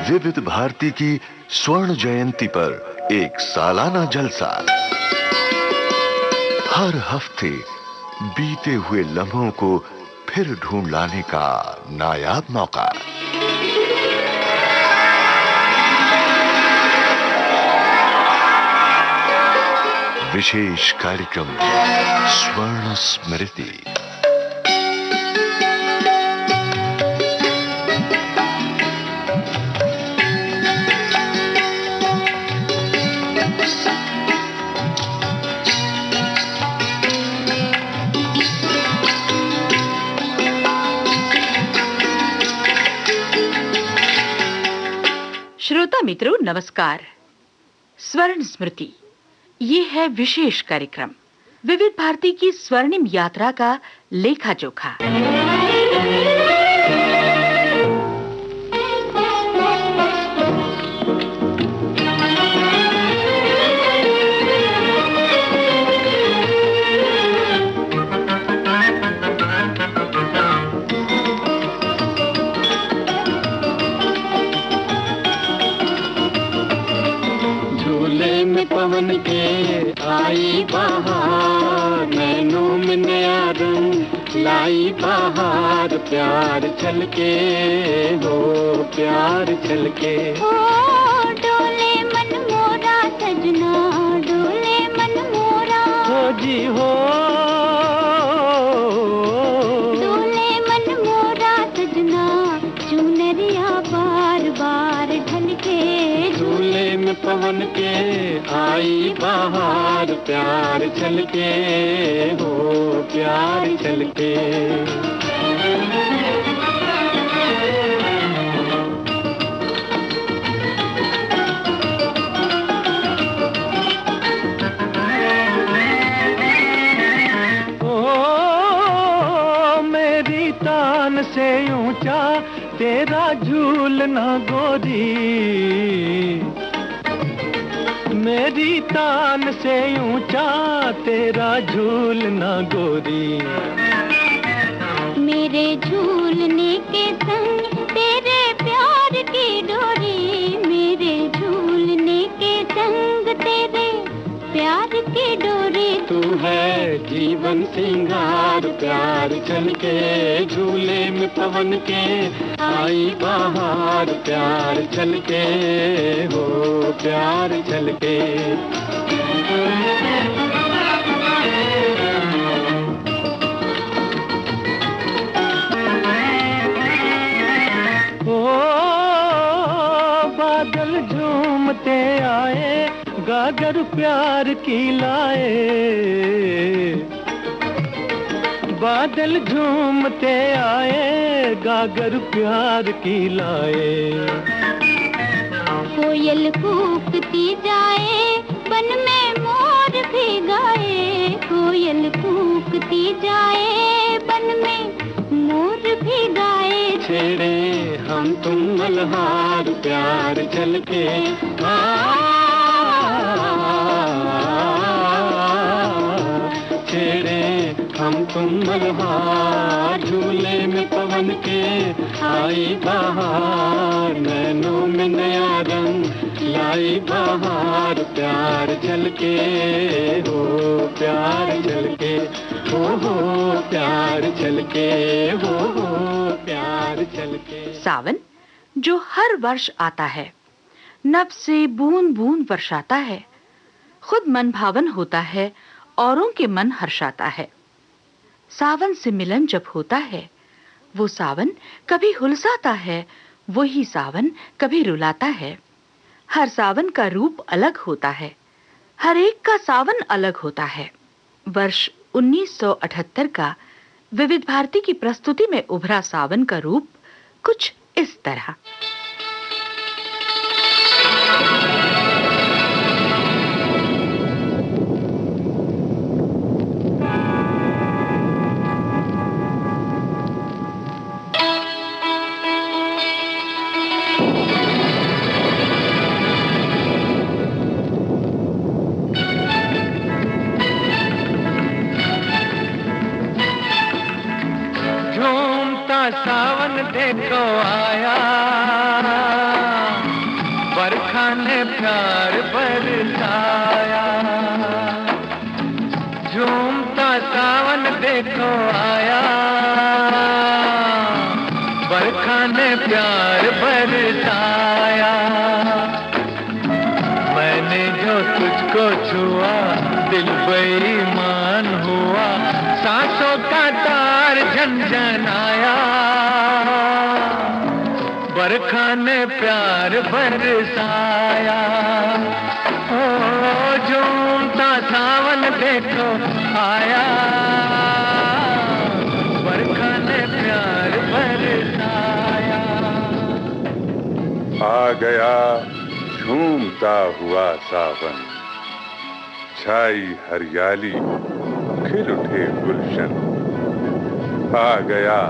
विविध भारती की स्वर्ण जयंती पर एक सालाना जलसा। हर हफ्ते बीते हुए लम्हों को फिर ढूंढ लाने का नायाब मौका। विशेष कार्यक्रम स्वर्ण स्मृति। श्रोता मित्रों नमस्कार। स्वर्ण स्मृति ये है विशेष कार्यक्रम विविध भारती की स्वर्णिम यात्रा का लेखा जोखा। पवन के आई बहार, नैनों में नया रंग लाई बहार, प्यार छलके हो प्यार छलके। ओ डोले मन मोरा सजना, डोले मन मोरा हो जी हो, डोले मन मोरा सजना, चुनरिया बार बार ढलके। झूले में पवन के आई बहार, प्यार छलके हो प्यार छलके। ओ मेरी तान से ऊंचा तेरा झूलना गोरी, मेरी तान से ऊंचा तेरा झूलना गोरी। मेरे झूलने के संग तेरे प्यार की डोरी, मेरे झूलने के संग तेरे प्यार की डोरी। तू है जीवन सिंगार, प्यार छलके झूले में पवन के आई बहार, प्यार छलके हो प्यार छलके। ओ बादल झूमते आए, गागर प्यार की लाए, बादल झूमते आए, गागर प्यार की लाए। कोयल कूकती जाए, बन में मोर भी गाए, कोयल कूकती जाए, बन में मोर भी गाए। छेड़े हम तुम मल्हार, प्यार छलके छेड़े हम तुम मल्हार, झूले में पवन के आई बहार, नैनों में नया रंग लाई बहार, प्यार छलके हो प्यार छलके हो प्यार छलके हो प्यार छलके। सावन जो हर वर्ष आता है, नभ से बूंद बूंद वर्षाता है, खुद मन भावन होता है, औरों के मन हर्षाता है। सावन से मिलन जब होता है, वो सावन कभी हुलसाता है, वही सावन कभी रुलाता है। हर सावन का रूप अलग होता है, हर एक का सावन अलग होता है। वर्ष 1978 का विविध भारती की प्रस्तुति में उभरा सावन का रूप कुछ इस तरह। सावन देखो आया, बरखा ने प्यार बरसाया, झूमता सावन देखो आया, बरखा ने प्यार बरसाया। मैंने जो तुझको छुआ दिल बेईमान हुआ, सांसों का तार झनझनाया, बरखा ने प्यार बरसाया। ओ झूमता सावन देखो आया, बरखा ने प्यार बरसाया। आ गया झूमता हुआ सावन, छाई हरियाली खिल उठे गुलशन। आ गया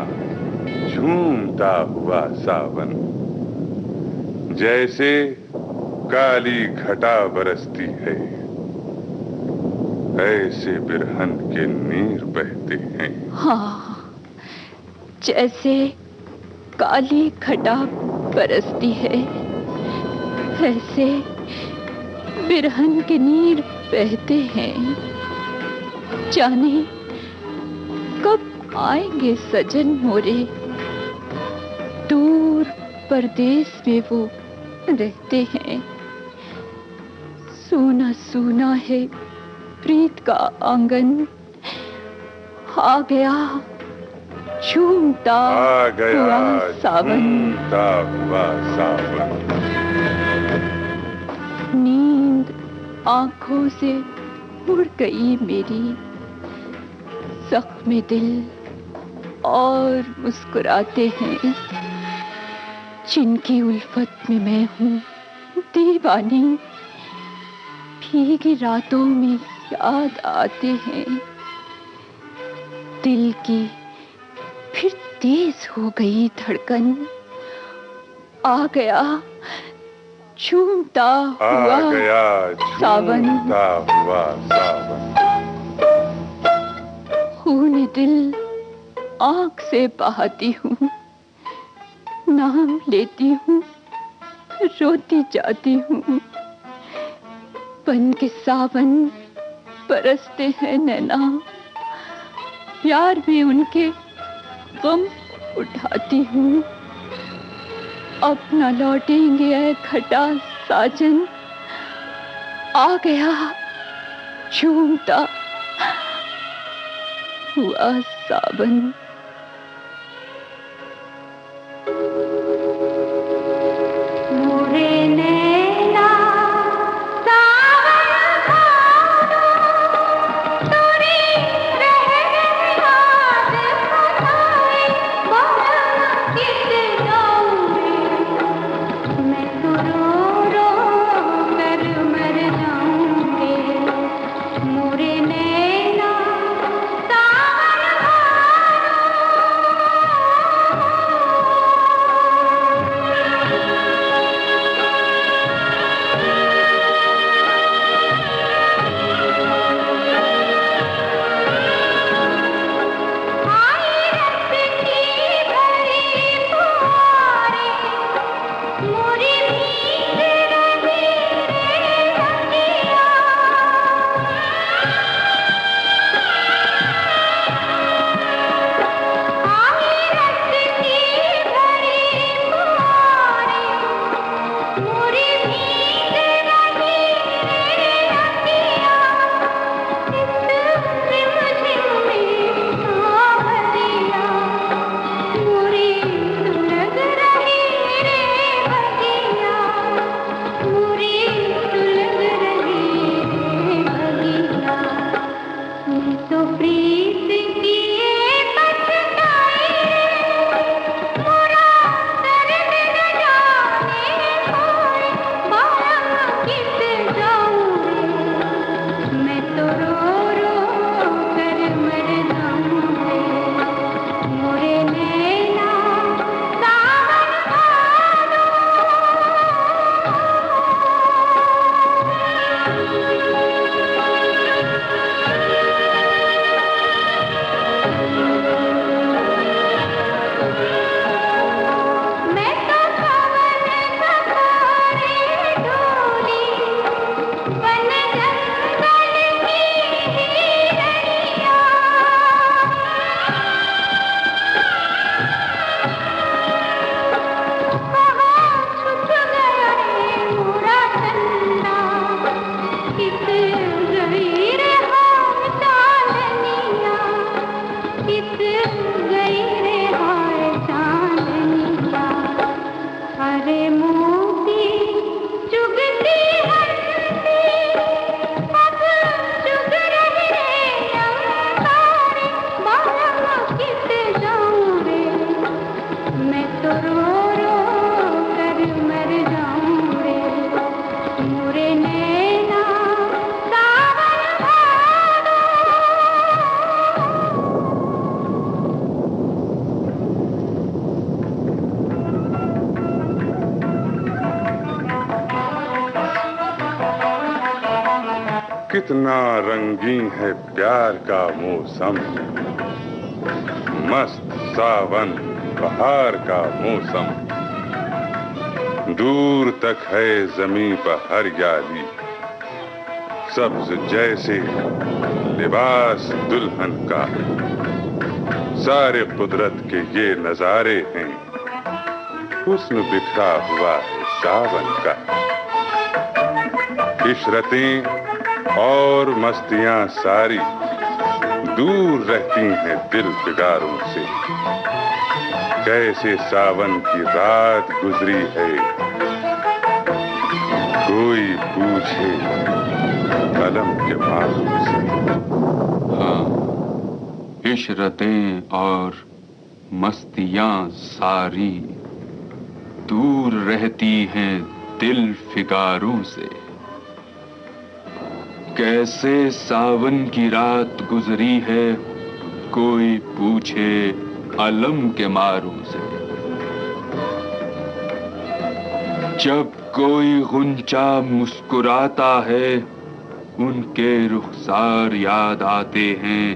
झूमता हुआ सावन, जैसे काली घटा बरसती है, ऐसे बिरहन के नीर बहते हैं। हाँ, जैसे काली घटा बरसती है, ऐसे बिरहन के नीर बहते हैं। जाने कब आएंगे सजन मोरे, दूर परदेस में वो रहते हैं। सूना सूना है प्रीत का आंगन, आ गया झूमता हुआ सावन। नींद आंखों से उड़ गई मेरी, जख्म दिल और मुस्कुराते हैं, जिनकी उल्फत में मैं हूँ दीवानी। भीगी रातों में याद आते हैं, दिल की फिर तेज हो गई धड़कन। आ गया झूमता हुआ सावन, खून दिल आंख से बहाती हूँ, नाम लेती हूँ, रोती जाती हूँ। बन के सावन बरसते हैं नैना, प्यार में उनके गम उठाती हूँ। अब न लौटेंगे ऐ घटा साजन, आ गया झूमता हुआ सावन। कितना रंगीन है प्यार का मौसम, मस्त सावन बहार का मौसम। दूर तक है जमीन पर हरियाली, सब्ज जैसे लिबास दुल्हन का। सारे कुदरत के ये नजारे हैं, हुस्न बिखरा हुआ है सावन का। इशरतें और मस्तियां सारी दूर रहती हैं दिल फिगारों से। कैसे सावन की रात गुजरी है, कोई पूछे कलम के मालूम से। हाँ, इशरतें और मस्तियां सारी दूर रहती हैं दिल फिगारों से। कैसे सावन की रात गुजरी है, कोई पूछे अलम के मारों से। जब कोई गुंचा मुस्कुराता है, उनके रुखसार याद आते हैं।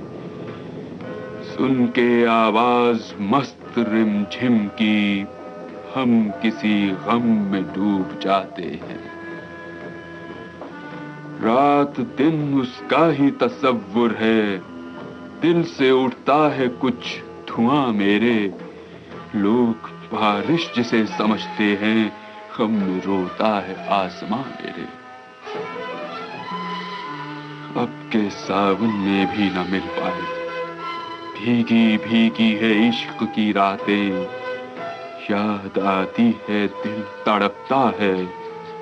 सुन के आवाज मस्त रिमझिम की, हम किसी गम में डूब जाते हैं। रात दिन उसका ही तसव्वुर है, दिल से उठता है कुछ धुआं मेरे। लोग बारिश जिसे समझते हैं, गम में रोता है आसमां मेरे। अब के सावन में भी न मिल पाए, भीगी भीगी है इश्क की रातें। याद आती है दिल तड़पता है,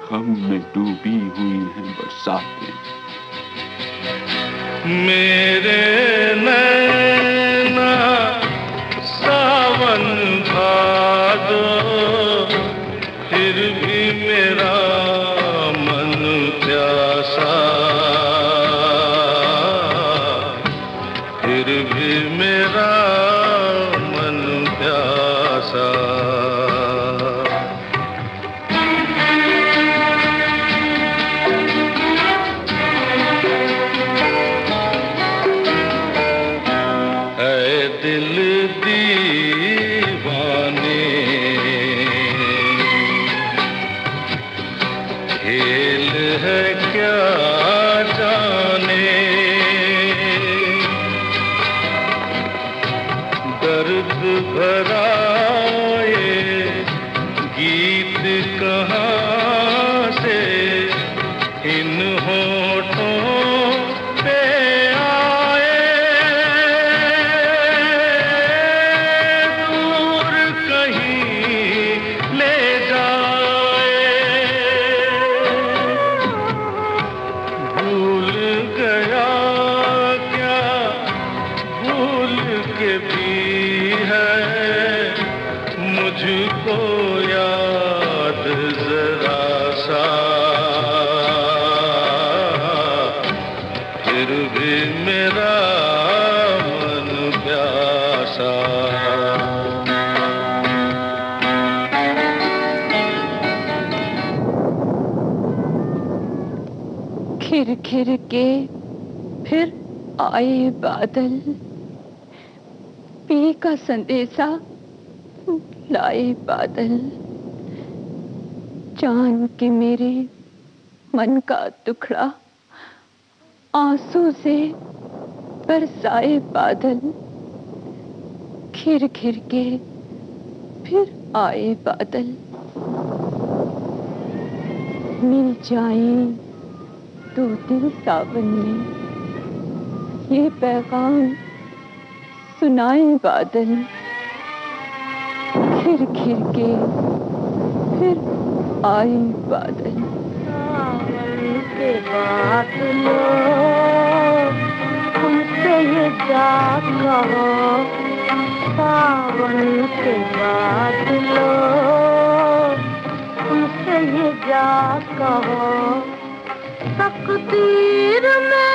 गम में डूबी हुई हैं बरसातें। मेरे नैना सावन भादो, फिर भी मेरा मन प्यासा, फिर भी मेरा मन प्यासा। घिर घिर के फिर आए बादल, पी का संदेशा लाए बादल। जान के मेरे मन का टुकड़ा आंसू से बरसाए बादल। घिर घिर के फिर आए बादल, मिल जाए तो दिल सावन में ये पैगाम सुनाए बादल। घिर घिर के फिर आए बादल। सावन के बादलों, तुमसे ये जा कहो। सावन के बादलों, तुमसे ये जा कहो। तकदीर में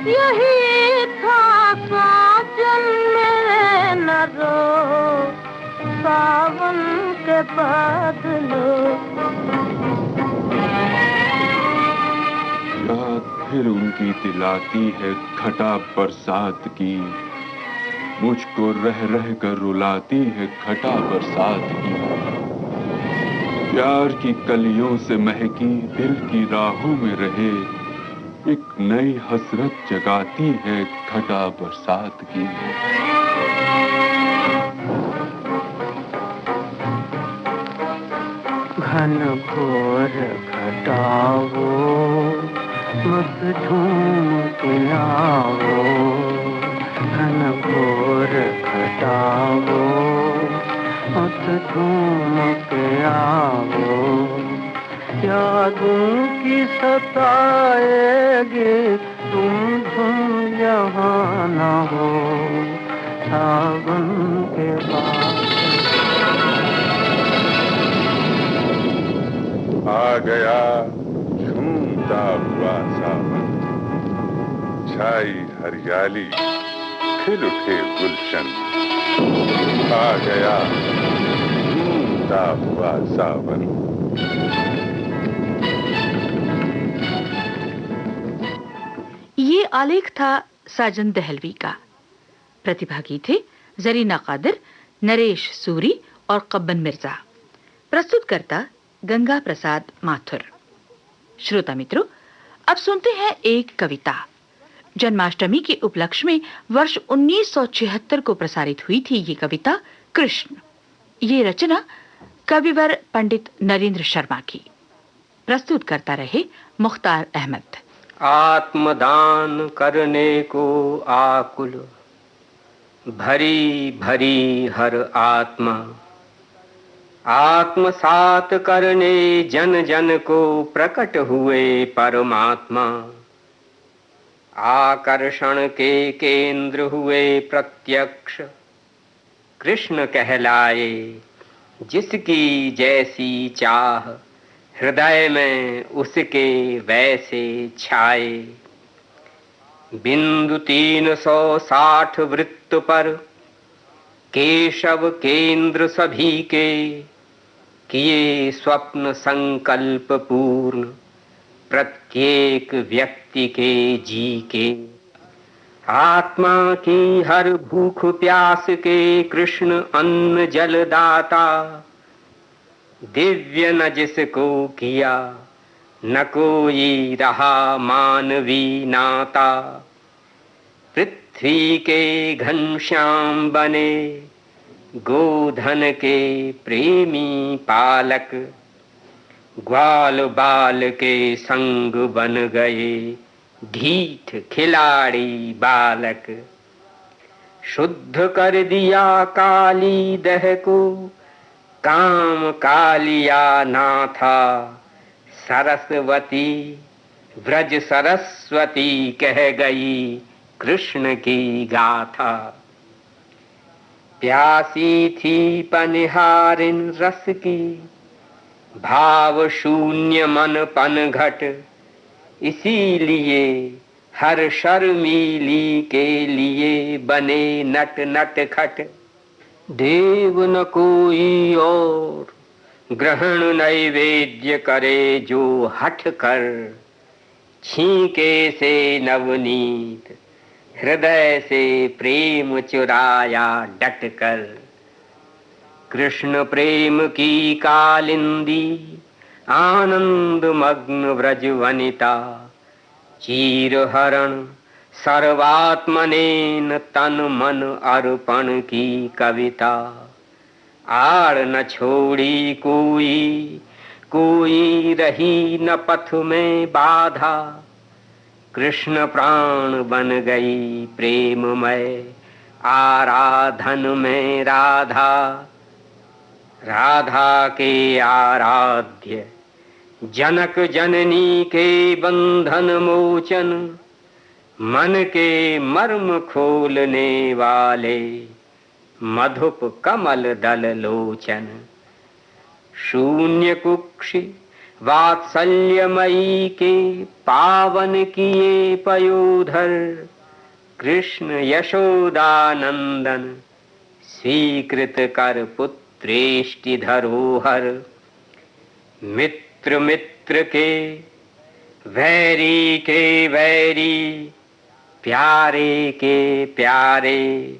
यही था साजन मेरे, न रो सावन के बादलों। रात फिर उनकी दिलाती है घटा बरसात की। मुझको रह रह कर रुलाती है घटा बरसात की। प्यार की कलियों से महकी दिल की राहों में रहे, एक नई हसरत जगाती है घटा बरसात की। घन घोर घटाओ मत झूम के आओ, घन घोर घटाओ मत झूम के आओ। यादों की सताएगी तुम झूम यहाँ न हो, सावन के बाद आ गया झूमता हुआ सावन, छाई हरियाली खिल उठे गुलशन। आ गया झूमता हुआ सावन। ये आलेख था साजन दहलवी का। प्रतिभागी थे जरीना कादिर, नरेश सूरी और कब्बन मिर्जा। प्रस्तुतकर्ता गंगा प्रसाद माथुर। श्रोता मित्रों, अब सुनते हैं एक कविता। जन्माष्टमी के उपलक्ष्य में वर्ष 1976 को प्रसारित हुई थी ये कविता कृष्ण। ये रचना कविवर पंडित नरेंद्र शर्मा की। प्रस्तुत करता रहे मुख्तार अहमद। आत्मदान करने को आकुल भरी भरी हर आत्मा, आत्मसात करने जन जन को प्रकट हुए परमात्मा। आकर्षण के केंद्र हुए प्रत्यक्ष, कृष्ण कहलाए जिसकी जैसी चाह, हृदय में उसके वैसे छाए। बिंदु 360 वृत्त पर केशव केंद्र सभी के, किए स्वप्न संकल्प पूर्ण प्रत्येक व्यक्ति के जी के। आत्मा की हर भूख प्यास के कृष्ण अन्न जल दाता, दिव्य न जिसको किया न कोई रहा मानवी नाता। पृथ्वी के घनश्याम बने गोधन के प्रेमी पालक, ग्वाल बाल के संग बन गए ढीठ खिलाड़ी बालक। शुद्ध कर दिया काली दह को, काम कालिया ना था। सरस्वती व्रज सरस्वती कह गई कृष्ण की गाथा। प्यासी थी पनिहारिन रस की, भाव शून्य मन पन घट। इसीलिए हर शर्मीली के लिए बने नट नट खट। देव न कोई और ग्रहण नैवेद्य करे जो हठ कर, छींके से नवनीत हृदय से प्रेम चुराया डट कर। कृष्ण प्रेम की कालिंदी आनंद मग्न व्रज वनिता, चीर हरण सर्वात्मनेन तन मन अर्पण की कविता। आड़ न छोड़ी कोई, कोई रही न पथ में बाधा। कृष्ण प्राण बन गई प्रेममय आराधन में राधा। राधा के आराध्य जनक जननी के बंधन मोचन, मन के मर्म खोलने वाले मधुप कमल दल लोचन। शून्य कुक्षि वात्सल्यमयी के पावन किए पयोधर। कृष्ण यशोदानंदन स्वीकृत कर पुत्रेष्टि धरोहर। मित्र मित्र के वैरी के वैरी, प्यारे के प्यारे,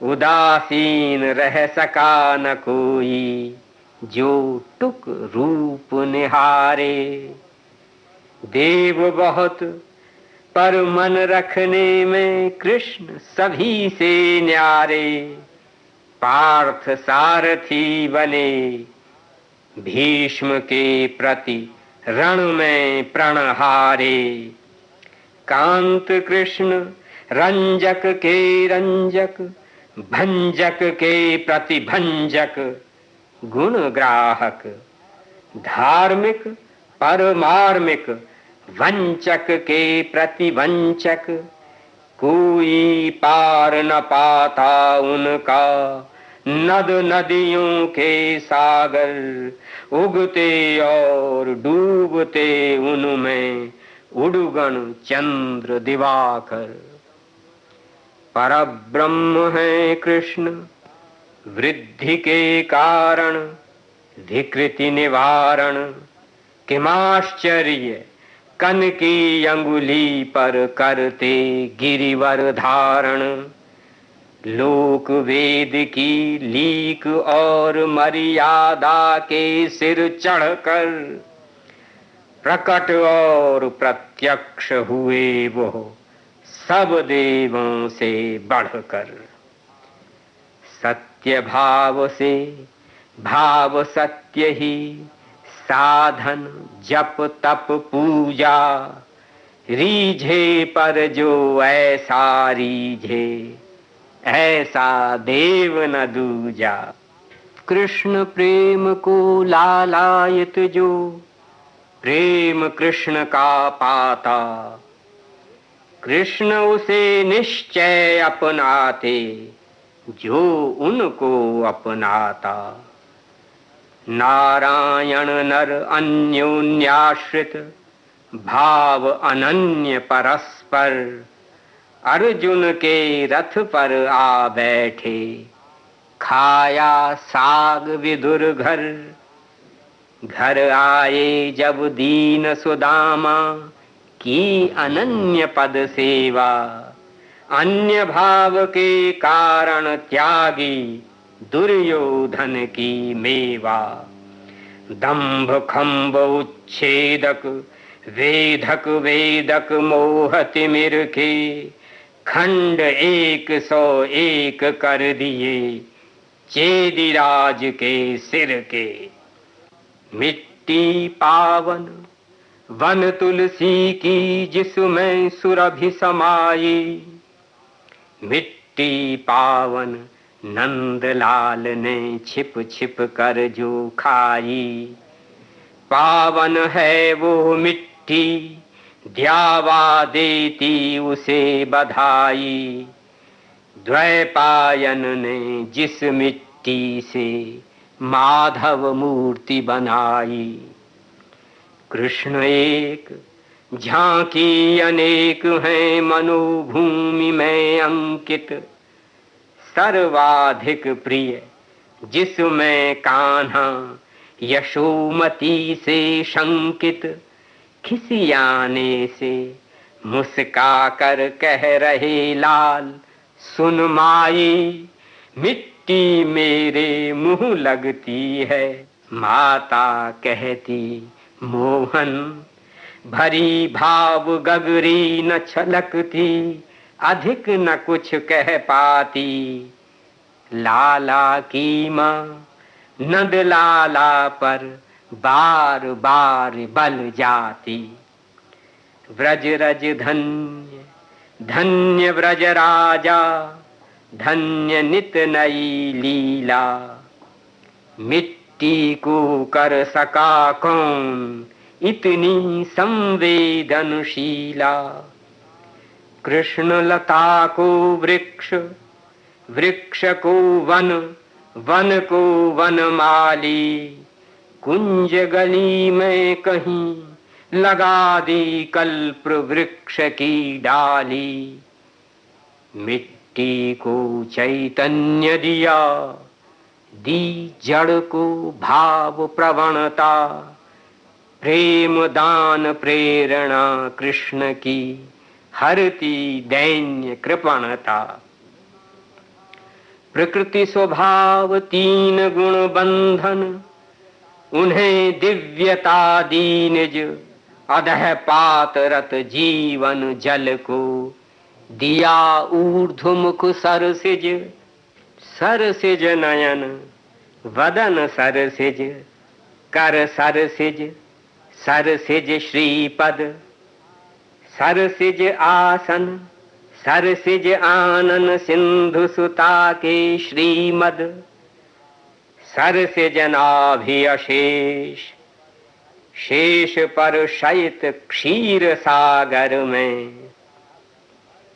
उदासीन रह सका न कोई, जो टुक रूप निहारे। देव बहुत पर मन रखने में कृष्ण सभी से न्यारे। पार्थ सारथी बने भीष्म के प्रति रण में प्रणहारे। कांत कृष्ण रंजक के रंजक, भंजक के प्रतिभंजक, गुण ग्राहक, धार्मिक परमार्मिक, वंचक के प्रतिवंचक। कोई पार न पाता उनका, नद नदियों के सागर, उगते और डूबते उनमें उड़गण चंद्र दिवाकर। परब्रह्म है कृष्ण वृद्धि के कारण, विकृति निवारण। किमाश्चर्य कन की अंगुली पर करते गिरिवर धारण। लोक वेद की लीक और मर्यादा के सिर चढ़कर, प्रकट और प्रत्यक्ष हुए वो सब देवों से बढ़कर। सत्य भाव से भाव सत्य ही, साधन जप तप पूजा। रीझे पर जो ऐसा रीझे, ऐसा देव न दूजा। कृष्ण प्रेम को लालायत जो, प्रेम कृष्ण का पाता। कृष्ण उसे निश्चय अपनाते, जो उनको अपनाता। नारायण नर अन्योन्याश्रित, भाव अनन्य परस्पर। अर्जुन के रथ पर आ बैठे, खाया साग विदुर घर। घर आए जब दीन सुदामा, की अनन्य पद सेवा। अन्य भाव के कारण त्यागी, दुर्योधन की मेवा। दंभ खंभ उच्छेदक, वेधक वेदक मोह तिमिर के। खंड 101 कर दिए, चेदिराज के सिर के। मिट्टी पावन वन तुलसी की, जिसमें सुरभि समाई। मिट्टी पावन नंदलाल ने छिप छिप कर जो खाई। पावन है वो मिट्टी, द्यावा देती उसे बधाई। द्वैपायन ने जिस मिट्टी से माधव मूर्ति बनाई। कृष्ण एक झांकी अनेक हैं मनोभूमि में अंकित। सर्वाधिक प्रिय जिसमें कान्हा यशोमती से शंकित। खिसियाने से मुस्का कर कह रहे लाल, सुन माई मिट्टी मेरे मुंह लगती है। माता कहती मोहन, भरी भाव गगरी न छलकती। अधिक न कुछ कह पाती, लाला की माँ नंद लाला पर बार बार बल जाती। व्रज रज धन्य धन्य व्रज राजा, धन्य नित नई लीला। मिट्टी को कर सका कौन इतनी संवेदनशीला। कृष्ण लता को वृक्ष, वृक्ष को वन, वन को वनमाली। कुंज गली में कहीं लगा दी कल्प वृक्ष की डाली। मिट्टी को चैतन्य दिया, दी जड़ को भाव प्रवणता। प्रेम दान प्रेरणा कृष्ण की, हरती दैन्य कृपणता। प्रकृति स्वभाव तीन गुण बंधन, उन्हें दिव्यता दी निज, अधः पात रत जीवन जल को, दिया ऊर्ध्वमुख सरसिज। सरसिज नयन वदन सरसिज, कर सरसिज, सरसिज श्रीपद, सरसिज आसन, सरसिज आनन सिंधु सुता के श्रीमद, सरसिज नाभि अशेष, शेष पर शयित क्षीर सागर में।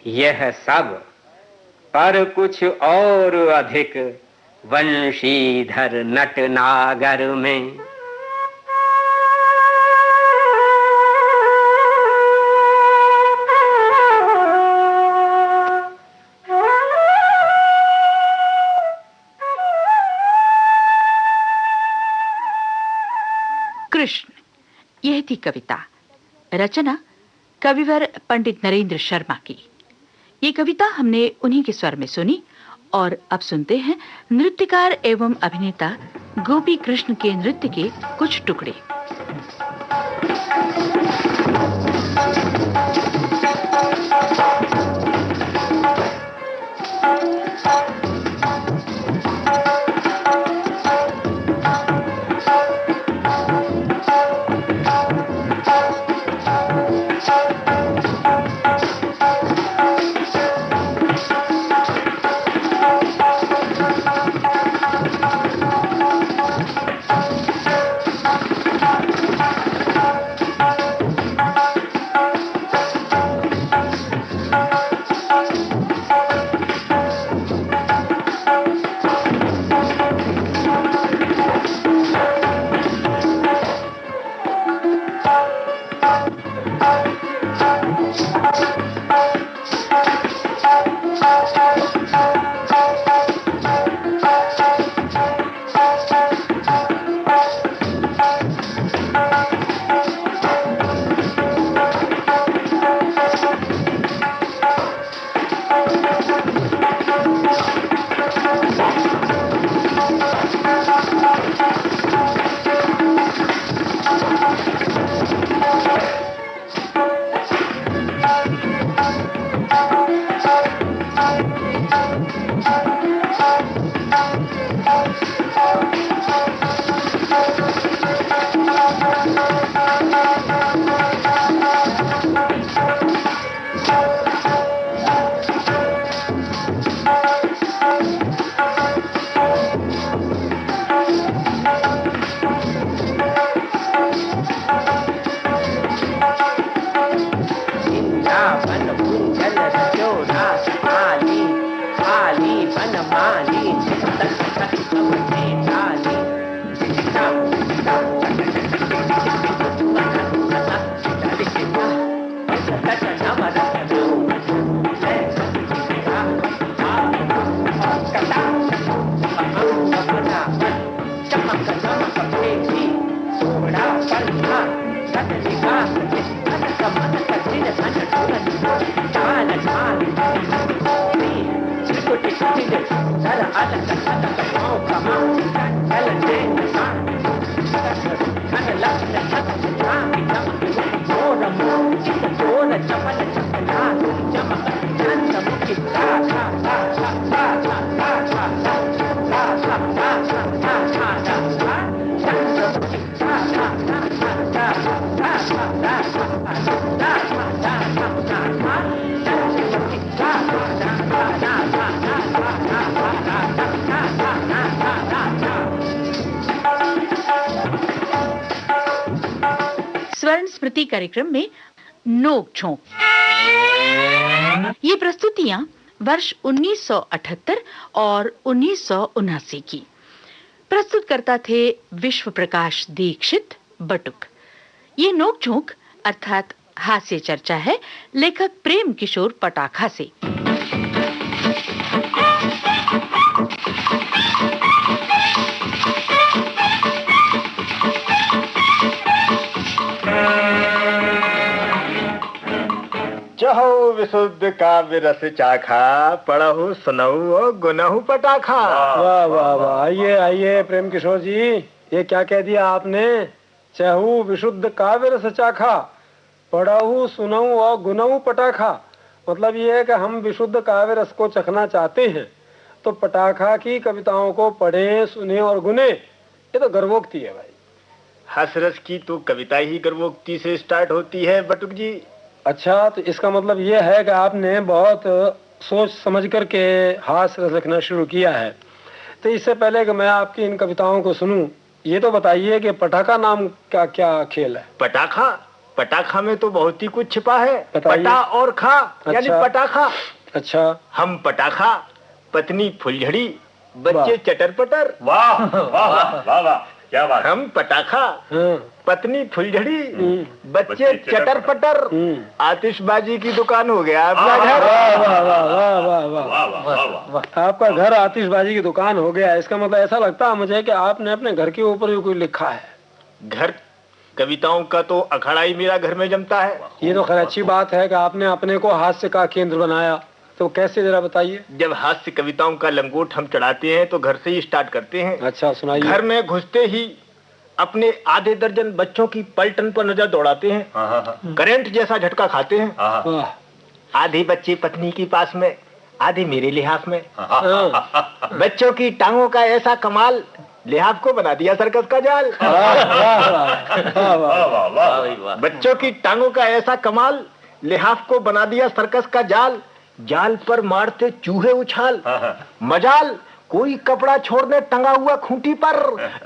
यह सब पर कुछ और अधिक, वंशीधर नट नागर में। कृष्ण, यह थी कविता। रचना कविवर पंडित नरेंद्र शर्मा की। ये कविता हमने उन्हीं के स्वर में सुनी और अब सुनते हैं नृत्यकार एवं अभिनेता गोपी कृष्ण के नृत्य के कुछ टुकड़े। स्वर्ण स्मृति कार्यक्रम में नोक झोंक। ये प्रस्तुतियां वर्ष 1978 और 1979 की। प्रस्तुतकर्ता थे विश्व प्रकाश दीक्षित बटुक। ये नोक झोंक अर्थात हास्य चर्चा है लेखक प्रेम किशोर पटाखा से। विशुद्ध काव्य रस चाखा, पढ़हु सुनहु और गुनहु पटाखा। वाह वाह वाह, आइए आइए प्रेम किशोर जी, ये क्या कह दिया आपने? चहु विशुद्ध काव्य रस चाखा, पढ़हु सुनहु और गुनहु पटाखा। मतलब ये है कि हम विशुद्ध काव्य रस को चखना चाहते हैं तो पटाखा की कविताओं को पढ़ें, सुने और गुने। ये तो गर्वोक्ति है भाई। हास्यरस की तो कविता ही गर्वोक्ति से स्टार्ट होती है बटुक जी। अच्छा, तो इसका मतलब ये है कि आपने बहुत सोच समझ करके हास्य रस लिखना शुरू किया है। तो इससे पहले कि मैं आपकी इन कविताओं को सुनूं, ये तो बताइए कि पटाखा नाम का क्या खेल है? पटाखा? पटाखा में तो बहुत ही कुछ छिपा है। पटा और खा, यानी पटाखा। अच्छा। हम पटाखा, पत्नी फुलझड़ी, बच्चे चटर पटर। वाह वाह वाह वाह, क्या बात। हम पटाखा, पत्नी फुलझड़ी, बच्चे चटर पटर, आतिशबाजी की दुकान हो गया आपका घर। वाह वाह वाह वाह वाह, आपका घर आतिशबाजी की दुकान हो गया। इसका मतलब ऐसा लगता है मुझे कि आपने अपने घर के ऊपर भी कोई लिखा है। घर कविताओं का तो अखाड़ा ही मेरा घर में जमता है। ये तो खैर अच्छी बात है कि आपने अपने को हास्य का केंद्र बनाया। तो कैसे, जरा बताइए। जब हास्य कविताओं का लंगोट हम चढ़ाते हैं तो घर से ही स्टार्ट करते हैं। अच्छा, सुनाइए। घर में घुसते ही अपने आधे दर्जन बच्चों की पलटन पर नजर दौड़ाते हैं। करंट जैसा झटका खाते हैं। आधे बच्चे पत्नी के पास में, आधे मेरे लिहाफ में। बच्चों की टांगों का ऐसा कमाल, लिहाफ को बना दिया सर्कस का जाल। बच्चों की टांगों का ऐसा कमाल, लिहाफ को बना दिया सर्कस का जाल। जाल पर मारते चूहे उछाल, मजाल कोई कपड़ा छोड़ने टंगा हुआ खूंटी पर।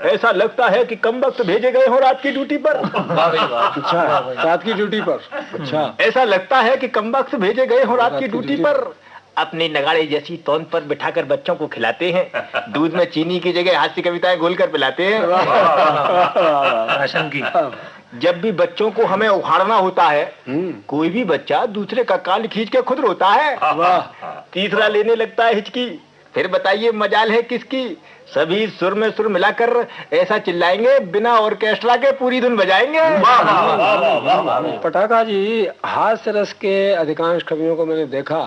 ऐसा लगता है कि कमबख्त भेजे गए हो रात की ड्यूटी पर। अच्छा, रात की ड्यूटी पर। अच्छा, ऐसा लगता है कि कमबख्त भेजे गए हो रात की ड्यूटी पर। अपने नगाड़े जैसी तौन पर बिठाकर बच्चों को खिलाते हैं। दूध में चीनी की जगह हास्य कविताएं घोलकर पिलाते हैं। जब भी बच्चों को हमें उखाड़ना होता है, कोई भी बच्चा दूसरे का कान खींच के खुद रोता है। तीसरा लेने लगता है हिचकी। फिर बताइए मजाल है किसकी? सभी सुर में सुर मिलाकर ऐसा चिल्लाएंगे, बिना ऑर्केस्ट्रा के पूरी धुन बजाएंगे। पटाखा जी, हास्य रस के अधिकांश कवियों को मैंने देखा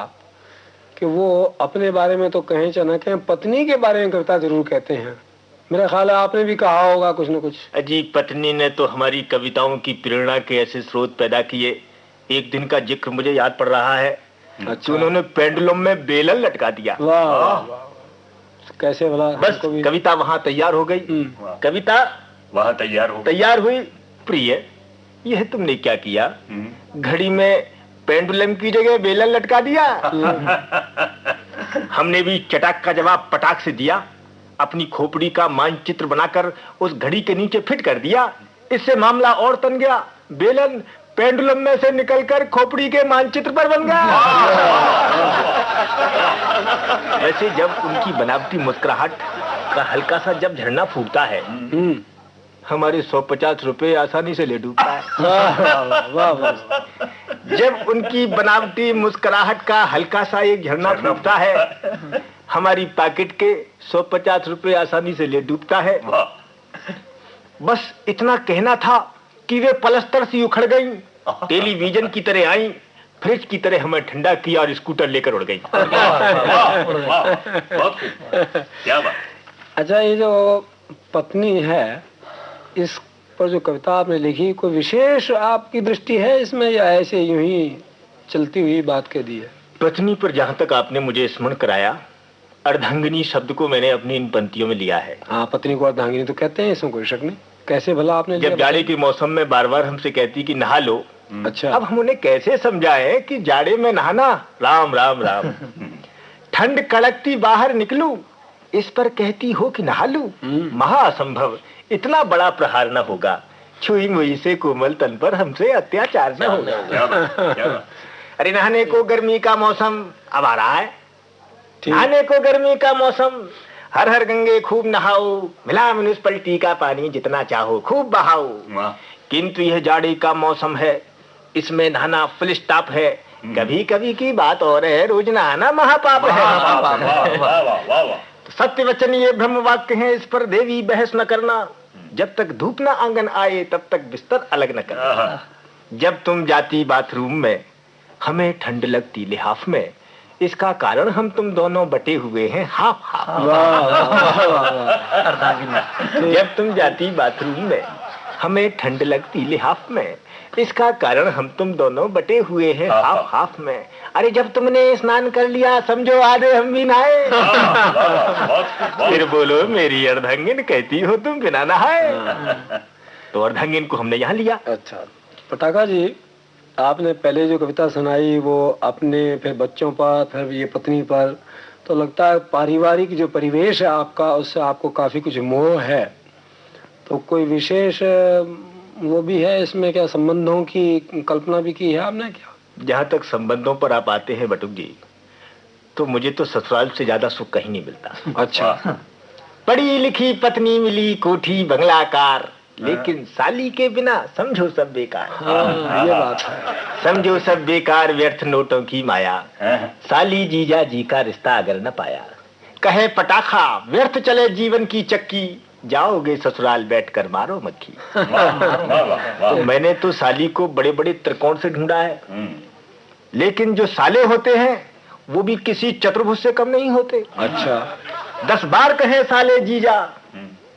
कि वो अपने बारे में तो कहें चाहे न कहें, पत्नी के बारे में कविता जरूर कहते हैं। मेरा ख्याल है आपने भी कहा होगा कुछ न कुछ। अजी, पत्नी ने तो हमारी कविताओं की प्रेरणा के ऐसे स्रोत पैदा किए। एक दिन का जिक्र मुझे याद पड़ रहा है। अच्छा। उन्होंने पेंडुलम में बेलन लटका दिया। वाह, कैसे भला? बस कविता वहाँ तैयार हो गई। कविता वहाँ तैयार हुई। प्रिय, यह तुमने क्या किया? घड़ी में पेंडुलम की जगह बेलन लटका दिया। हमने भी चटाक का जवाब पटाख से दिया। अपनी खोपड़ी का मानचित्र बनाकर उस घड़ी के नीचे फिट कर दिया। इससे मामला और तन गया। बेलन पेंडुलम में से निकलकर खोपड़ी के मानचित्र पर बन गया। वैसे जब उनकी बनावटी मुस्कुराहट का हल्का सा जब झरना फूटता है, हमारे 150 रुपए आसानी से ले डूबता है। जब उनकी बनावटी मुस्कुराहट का हल्का सा एक झरना फूटता है, हमारी पैकेट के 150 रुपए आसानी से ले डूबता है। बस इतना कहना था कि वे पलस्तर से उखड़ गईं, टेलीविजन की तरह आईं, फ्रिज की तरह हमें ठंडा किया और स्कूटर लेकर उड़ गईं। क्या बात। अच्छा, ये जो पत्नी है, इस पर जो कविता आपने लिखी, कोई विशेष आपकी दृष्टि है इसमें, या ऐसे यूं ही चलती हुई बात कह दी है? पत्नी पर जहाँ तक आपने मुझे स्मरण कराया, अर्धांगिनी शब्द को मैंने अपनी इन पंक्तियों में लिया है। हाँ, पत्नी को अर्धांगिनी तो कहते हैं, इसमें कोई शक नहीं। कैसे भला आपने? जब जाड़े के मौसम में बार बार हमसे कहती कि नहा लो। अच्छा। अब हम उन्हें कैसे समझाएं कि जाड़े में नहाना राम राम राम। ठंड कड़कती बाहर निकलूं, इस पर कहती हो कि नहा लूं। महाअसंभव, इतना बड़ा प्रहार न होगा। छुई मुई से कोमल तन पर हमसे अत्याचार न होगा। अरे नहाने को गर्मी का मौसम अब आ रहा है। नहाने को गर्मी का मौसम, हर हर गंगे खूब नहाओ, मिला म्युनिसिपैलिटी का पानी जितना चाहो खूब बहाओ। किंतु यह जाड़े का मौसम है, इसमें नहाना फुल स्टॉप है। कभी कभी की बात और है, रोज नहाना महापाप है। सत्य वचन ये ब्रह्म वाक्य है, इस पर देवी बहस न करना। जब तक धूप न आंगन आए तब तक बिस्तर अलग न करना। जब तुम जाती बाथरूम में हमें ठंड लगती लिहाफ में, इसका कारण हम तुम दोनों बटे हुए हैं हाफ हाफ। जब तुम जाती बाथरूम में, हमें ठंड लगती लिहाफ में, इसका कारण हम तुम दोनों बटे हुए हैं हाफ हाफ में। अरे जब तुमने स्नान कर लिया, समझो आधे हम भी नहाए। फिर बोलो मेरी अर्धांगिन, कहती हो तुम बिना नहाए। तो अर्धांगिन को हमने यहाँ लिया। अच्छा पटाखा जी, आपने पहले जो कविता सुनाई वो अपने, फिर बच्चों पर, फिर ये पत्नी पर, तो लगता है पारिवारिक जो परिवेश है आपका, उससे आपको काफी कुछ मोह है। तो कोई विशेष वो भी है इसमें, क्या संबंधों की कल्पना भी की है आपने क्या? जहाँ तक संबंधों पर आप आते हैं बटुक जी, तो मुझे तो ससुराल से ज्यादा सुख कहीं नहीं मिलता। अच्छा। पढ़ी लिखी पत्नी मिली, कोठी बंगलाकार, लेकिन साली के बिना समझो सब बेकार। ये बात है। समझो सब बेकार, व्यर्थ नोटों की माया, साली जीजा जी का रिश्ता अगर न पाया। कहे पटाखा व्यर्थ चले जीवन की चक्की, जाओगे ससुराल बैठकर मारो मक्खी। तो मैंने तो साली को बड़े बड़े त्रिकोण से ढूंढा है, लेकिन जो साले होते हैं वो भी किसी चतुर्भुज से कम नहीं होते। अच्छा। 10 बार कहे साले जीजा,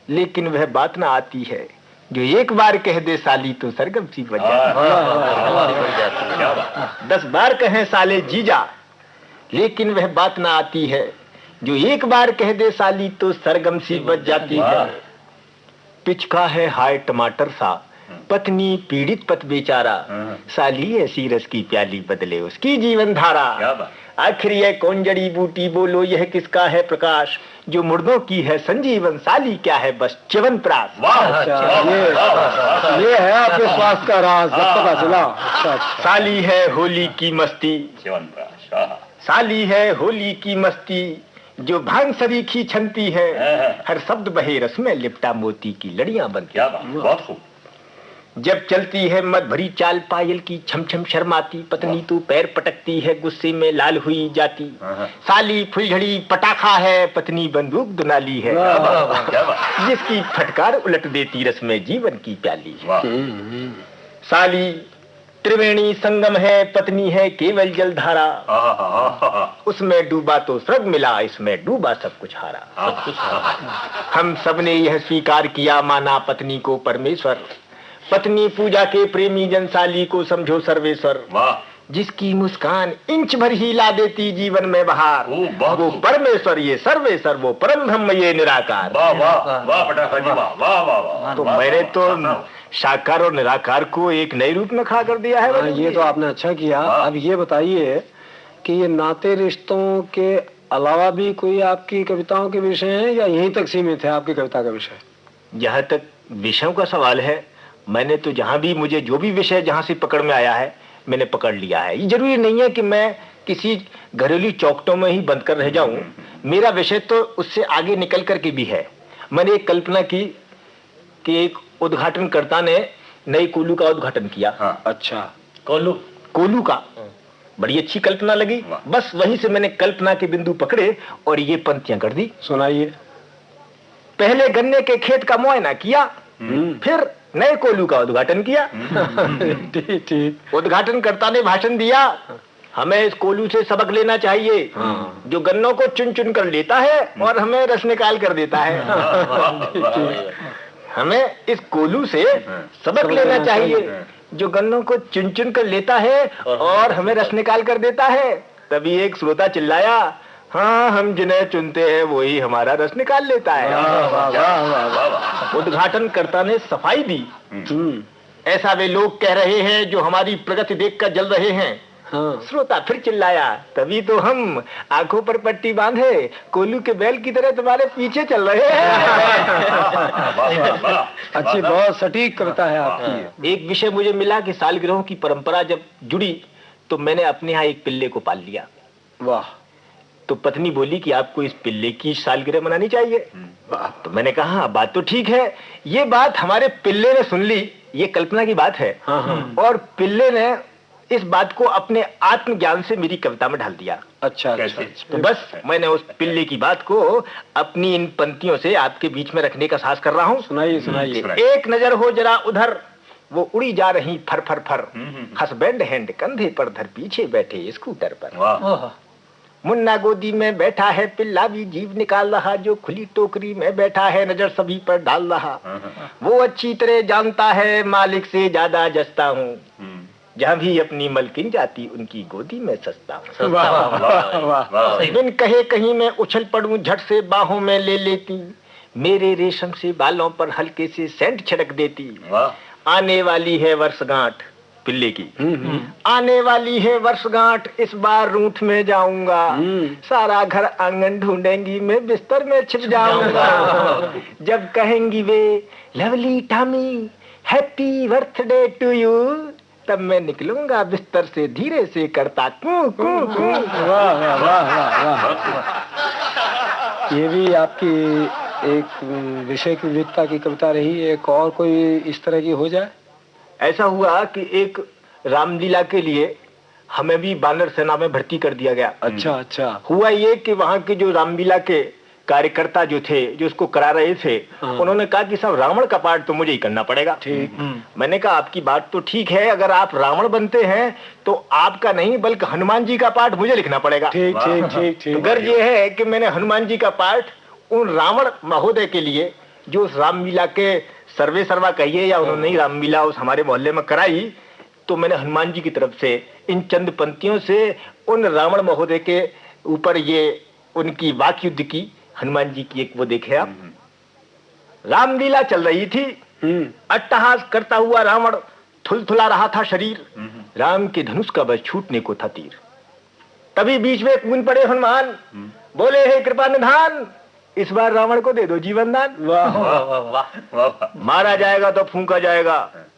लेकिन वह बात ना आती है जो एक बार कह दे साली तो सरगम सी बज जाती। 10 बार कहे साले जीजा, लेकिन वह बात ना आती है जो एक बार कह दे साली तो सरगम सी बज जाती है। पिचका है हाय टमाटर सा, पत्नी पीड़ित पत बेचारा, साली ऐसी रस की प्याली बदले उसकी जीवन धारा। आखिर यह कौन जड़ी बूटी, बोलो यह किसका है प्रकाश, जो मुर्दों की है संजीवन, साली क्या है बस च्यवन प्राश। ये है आपके स्वास्थ्य का राज, सब पता चला। साली है होली की मस्ती, साली है होली की मस्ती, जो भांग सरीखी छनती है, हर शब्द बहे रस में लिपटा मोती की लड़ियां बनती। बहुत खूब। जब चलती है मत भरी चाल पायल की, छम छम शर्माती, पत्नी तू पैर पटकती है गुस्से में लाल हुई जाती। साली फुलझड़ी पटाखा है, पत्नी बंदूक दुनाली है, जिसकी फटकार उलट देती रस में जीवन की प्याली। साली त्रिवेणी संगम है, पत्नी है केवल जलधारा, उसमें डूबा तो स्वर्ग मिला, इसमें डूबा सब कुछ हारा। हम सबने यह स्वीकार किया, माना पत्नी को परमेश्वर, पत्नी पूजा के प्रेमी जन, साली को समझो सर्वेश्वर। जिसकी मुस्कान इंच भर ही ला देती जीवन में बहार, वो परमेश्वर ये सर्वेश्वर, वो परम ब्रह्म ये निराकार। तो मैंने तो साकार और निराकार को एक नए रूप में खड़ा कर दिया है। ये तो आपने अच्छा किया। अब ये बताइए कि ये नाते रिश्तों के अलावा भी कोई आपकी कविताओं के विषय हैं या यहीं तक सीमित है आपकी कविता का विषय? जहाँ तक विषयों का सवाल है, मैंने तो जहाँ भी मुझे जो भी विषय जहाँ से पकड़ में आया है मैंने पकड़ लिया है। ये जरूरी नहीं है कि मैं किसी घरेलू चौकटों में ही बंद कर रह जाऊं, मेरा विषय तो उससे आगे निकल करके भी है। मैंने एक कल्पना की कि एक उद्घाटनकर्ता ने नई कोलू का उद्घाटन किया। अच्छा। कोलू का बड़ी अच्छी कल्पना लगी, बस वहीं से मैंने कल्पना के बिंदु पकड़े और ये पंक्तियां कर दी। सुनाइए। पहले गन्ने के खेत का मुआयना किया, फिर नए कोलू का उद्घाटन किया। ठीक। उद्घाटनकर्ता ने भाषण दिया, हमें इस कोलू से सबक लेना चाहिए, जो गन्नों को चुन चुन कर लेता है और हमें रस निकाल कर देता है। हमें इस कोलू से सबक लेना चाहिए, जो गन्नों को चुन चुन कर लेता है और हमें रस निकाल कर देता है। तभी एक श्रोता चिल्लाया, हाँ हम जिन्हें चुनते हैं वही हमारा रस निकाल लेता है। उद्घाटनकर्ता ने सफाई दी, ऐसा वे लोग कह रहे हैं जो हमारी प्रगति देखकर जल रहे हैं। श्रोता फिर चिल्लाया, तभी तो हम आंखों पर पट्टी बांधे कोलू के बैल की तरह तुम्हारे पीछे चल रहे हैं। अच्छी, बहुत सटीक कविता है आपकी। एक विषय मुझे मिला कि सालगिरहों की परंपरा जब जुड़ी तो मैंने अपने यहाँ एक पिल्ले को पाल लिया। वाह। तो पत्नी बोली कि आपको इस पिल्ले की सालगिरह मनानी चाहिए। तो मैंने कहा बात तो ठीक है, ये बात हमारे पिल्ले ने सुन ली, ये कल्पना की बात है। और पिल्ले ने इस बात को अपने आत्मज्ञान से मेरी कविता में ढाल दिया। अच्छा। तो बस मैंने उस पिल्ले की बात को अपनी इन पंक्तियों से आपके बीच में रखने का साहस कर रहा हूँ। सुनाइए सुनाइए। एक नजर हो जरा उधर, वो उड़ी जा रही फर फर फर, हस्बैंड हैंड कंधे पर धर पीछे बैठे स्कूटर पर। मुन्ना गोदी में बैठा है, पिल्ला भी जीव निकाल रहा, जो खुली टोकरी में बैठा है नजर सभी पर डाल रहा। वो अच्छी तरह जानता है मालिक से ज्यादा जसता हूँ, जहाँ भी अपनी मलकिन जाती उनकी गोदी में सस्ता हूँ। बिन कहे कहीं मैं उछल पड़ूं, झट से बाहों में ले लेती, मेरे रेशम से बालों पर हल्के से सेंट छिड़क देती। आने वाली है वर्षगांठ पिल्ले की, आने वाली है वर्षगांठ, इस बार रूठ में जाऊंगा, सारा घर आंगन ढूंढेंगी, मैं बिस्तर में छिप जाऊंगा। जब कहेंगी वे lovely Tommy happy birthday to you, तब मैं निकलूंगा बिस्तर से धीरे से करता कू कू कू। वाह वाह वाह वाह वाह। ये भी आपकी एक विषय की विविधता की कविता रही। एक और कोई इस तरह की हो जाए? ऐसा हुआ कि एक रामलीला के लिए हमें भी बानर सेना में भर्ती कर दिया गया। अच्छा अच्छा। हुआ ये कि वहाँ के जो रामलीला के कार्यकर्ता जो थे, जो उसको करा रहे थे, उन्होंने कहा कि साहब रावण का पार्ट तो मुझे ही करना पड़ेगा। ठीक। मैंने कहा आपकी बात तो ठीक है, अगर आप रावण बनते हैं तो आपका नहीं बल्कि हनुमान जी का पार्ट मुझे लिखना पड़ेगा। ठीक ठीक ठीक ठीक। गर्ज ये है कि मैंने हनुमान जी का पार्ट उन रावण महोदय के लिए, जो उस रामलीला के सर्वे सर्वा कहिए या उन्होंने ही रामलीला उस हमारे मोहल्ले में कराई, तो मैंने हनुमान जी की तरफ से इन चंद पंक्तियों से उन रावण महोदय के ऊपर ये उनकी वाक युद्ध की, हनुमान जी की एक वो देखे आप। रामलीला चल रही थी, अट्टहास करता हुआ रावण थुलथुला रहा था शरीर, राम के धनुष का बस छूटने को था तीर। तभी बीच में कूद पड़े हनुमान, बोले हे कृपा निधान, इस बार रावण को दे दो जीवन दान। वाह वाह वाह। मारा जाएगा तो फूंका जाएगा,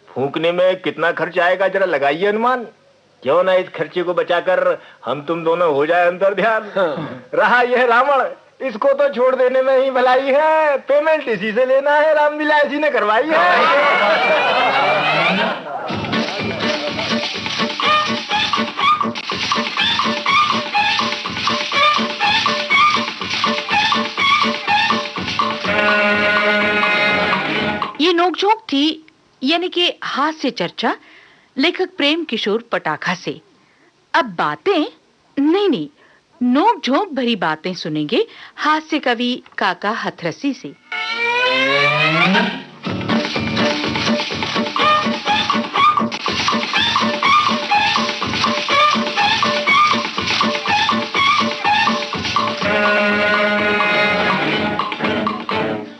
फूंकने में कितना खर्च आएगा जरा लगाइए अनुमान, क्यों ना इस खर्चे को बचाकर हम तुम दोनों हो जाए अंतर ध्यान। रहा यह रावण, इसको तो छोड़ देने में ही भलाई है, पेमेंट इसी से लेना है, रामलीला इसी ने करवाई है। ये नोकझोंक थी, यानी कि हास्य चर्चा लेखक प्रेम किशोर पटाखा से। अब बातें नहीं, नोकझोंक भरी बातें सुनेंगे हास्य कवि काका हथरसी से।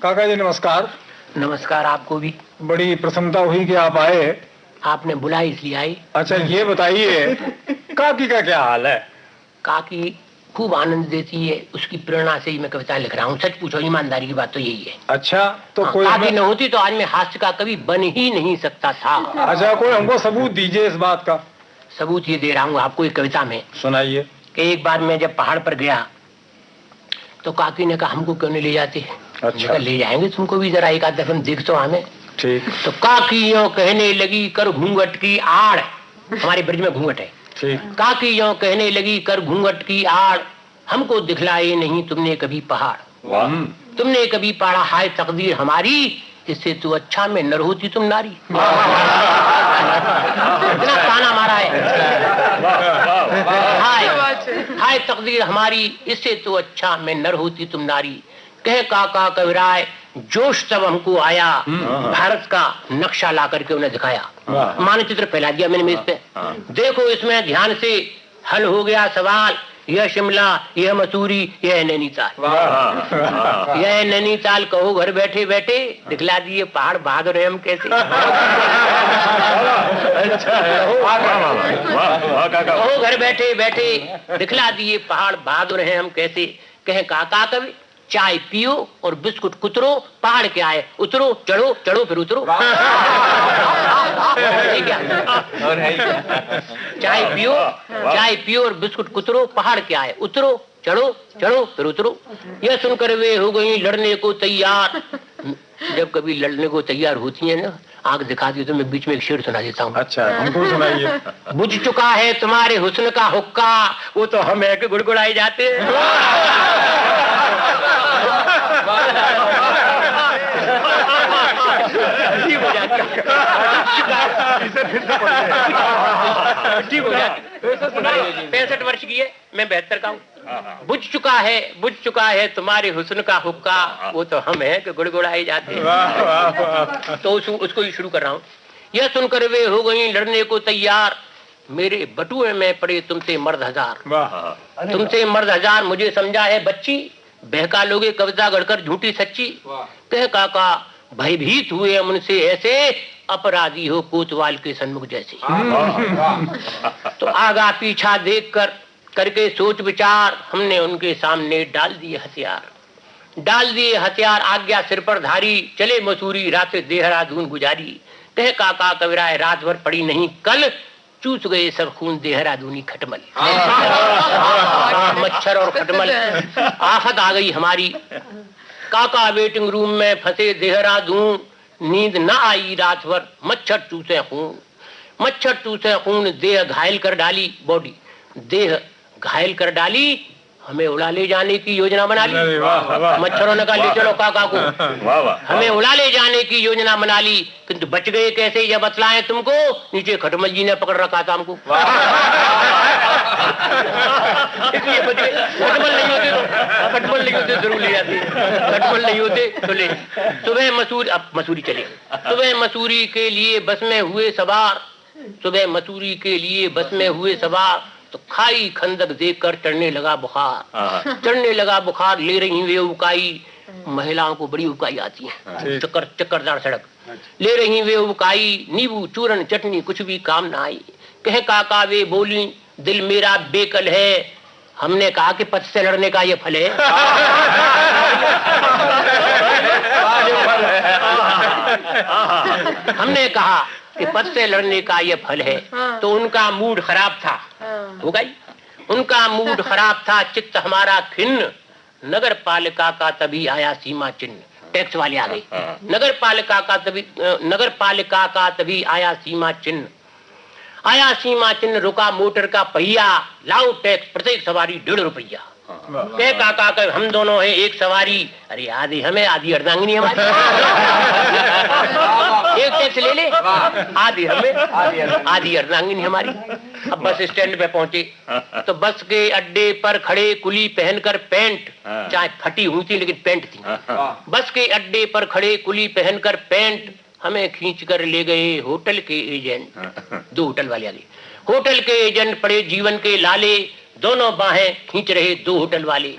काका जी नमस्कार। नमस्कार आपको भी। बड़ी प्रसन्नता हुई कि आप आए। आपने बुलाया इसलिए आई। अच्छा ये बताइए काकी का क्या हाल है? काकी खूब आनंद देती है, उसकी प्रेरणा से ही मैं कविता लिख रहा हूँ। सच पूछो, ईमानदारी की बात तो यही है। अच्छा तो कोई काकी न होती तो आज मैं हास्य का कवि बन ही नहीं सकता था। अच्छा कोई हमको सबूत दीजिए इस बात का। सबूत ये दे रहा हूँ आपको एक कविता में। सुनाइए। कि एक बार मैं जब पहाड़ पर गया तो काकी ने कहा हमको क्यों नहीं ले जाते? अच्छा ले जाएंगे तुमको भी, जरा एक आध दफा देख तो हमें। ठीक। तो काकी यूं कहने लगी कर घूंघट की आड़, हमारे ब्रज में घूंघट है। ठीक। काकी यूं कहने लगी कर घूंघट की आड़, हमको दिखलाए नहीं तुमने कभी पहाड़। वाह। तुमने कभी पढ़ा हाय तकदीर हमारी, इससे तू अच्छा में नर होती तुम नारी। इतना ताना मारा है। हाय तकदीर हमारी, इससे तू अच्छा में नर होती तुम नारी। कहे काका कविराय जोश तब हमको आया, भारत का नक्शा ला करके उन्हें दिखाया। मानचित्र फैला दिया मैंने मेज पे। देखो इसमें ध्यान से हल हो गया सवाल, यह शिमला, यह मसूरी, यह नैनीताल। यह नैनीताल कहो घर बैठे बैठे, दिखला दिए पहाड़ बहादुर है हम कैसे। कहो घर बैठे बैठे, दिखला दिए पहाड़ बहादुर है हम कैसे। कहे काका कवि चाय पियो और बिस्कुट कुतरो, पहाड़ के आए उतरो, चढ़ो चढ़ो फिर उतरो। चाय पियो और बिस्कुट कुतरो, पहाड़ के आए उतरो, चढ़ो चढ़ो फिर उतरो। यह सुनकर वे हो गई लड़ने को तैयार। जब कभी लड़ने को तैयार होती है ना, आंख दिखा दी तो मैं बीच में एक शेर सुना देता हूँ। अच्छा हमको सुनाइए। बुझ चुका है तुम्हारे हुस्न का हुक्का, वो तो हम है कि गुड़गुड़ाए जाते हैं। ठीक हो गया। 65 वर्ष की है, मैं 72 का हूँ। बुझ चुका है तुम्हारे हुस्न का हुक्का, वो तो हम हैं कि गुड़गुड़ाए जाते हैं। तो उसको ही शुरू कर रहा हूँ। यह सुनकर वे हो गई लड़ने को तैयार, मेरे बटुए में पड़े तुमसे मर्द हजार। तुमसे मर्द हजार मुझे समझा है बच्ची, बहका लोगे कब्जा गढ़कर झूठी सच्ची। कह काका भयभीत हुए हम उनसे ऐसे, अपराधी हो कोतवाल के सन्मुख जैसे। तो आगा पीछा देख कर करके सोच विचार, हमने उनके सामने डाल दिए हथियार। आज्ञा सिर पर धारी, चले मसूरी रात देहरादून गुजारी। कह काका कविराय रात भर पड़ी नहीं कल, चूस गए सब खून देहरादूनी खटमल। मच्छर और खटमल आफत आ गई हमारी। काका वेटिंग रूम में फंसे देहरादून, नींद न आई रात भर, मच्छर चूसे खून। देह घायल कर डाली, बॉडी देह घायल कर डाली, हमें उड़ा ले जाने की योजना बना ली। मच्छरों ने कहा ले चलो काका को, हमें उड़ा ले जाने की योजना बना ली, किंतु बच गए कैसे यह बतलाएं तुमको, नीचे खटमल जी ने पकड़ रखा था हमको। इसलिए बच गए। खटमल नहीं होते जरूर ले जाते, खटमल नहीं होते तो ले। सुबह मसूरी चले। सुबह मसूरी के लिए बस में हुए सवार, तो खाई खंदक देखकर चढ़ने लगा बुखार। ले रही वे उकाई, महिलाओं को बड़ी उकाई आती है, चक्करदार सड़क। ले रही वे उकाई, नींबू चूरन चटनी कुछ भी काम ना आई। कह काका वे बोली दिल मेरा बेकल है, हमने कहा कि पथ से लड़ने का ये फल है। हमने कहा कि पथ से लड़ने का ये फल है। तो उनका मूड खराब था, हो गई उनका मूड खराब था, चित्त हमारा खिन्न। नगर पालिका का तभी आया सीमा चिन्ह, टैक्स वाले आ गए। नगर पालिका का तभी आया सीमा चिन्ह। रुका मोटर का पहिया, लाओ टैक्स प्रत्येक सवारी 1.5 रुपया। कह काका कर हम दोनों हैं एक सवारी, अरे आधी हमें आधी अर्धांगिनी हमारी। एक टैक्स ले ले, आधी हमें आधी अर्धांगिनी हमारी। अब बस स्टैंड पे पहुंचे तो बस के अड्डे पर खड़े कुली पहनकर पैंट, चाहे फटी हुई थी लेकिन पैंट थी। बस के अड्डे पर खड़े कुली पहनकर पैंट, हमें खींच कर ले गए होटल के एजेंट। 2 होटल वाले आ गए। होटल के एजेंट पड़े जीवन के लाले, दोनों बाहें खींच रहे 2 होटल वाले।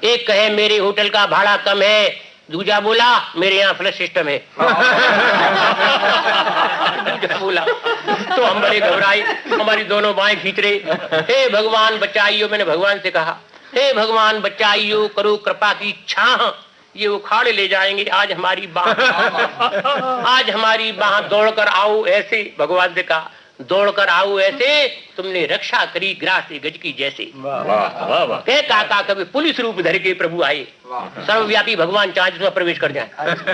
एक कहे मेरे होटल का भाड़ा कम है, दूजा बोला मेरे यहाँ फ्लश सिस्टम है। बोला तो हम बड़े घबराए, हमारी दोनों बाहें खींच रहे। हे भगवान बचाइयो, मैंने भगवान से कहा हे भगवान बचाइयो, करो कृपा की छाह, ये उखाड़ ले जाएंगे आज हमारी बाह दौड़कर आओ ऐसे। भगवान से कहा दौड़कर आओ ऐसे, तुमने रक्षा करी ग्रास गज की जैसे। कह काका कभी पुलिस रूप धर के प्रभु आए, सर्वव्यापी भगवान चाहे जिसमें प्रवेश कर जाए।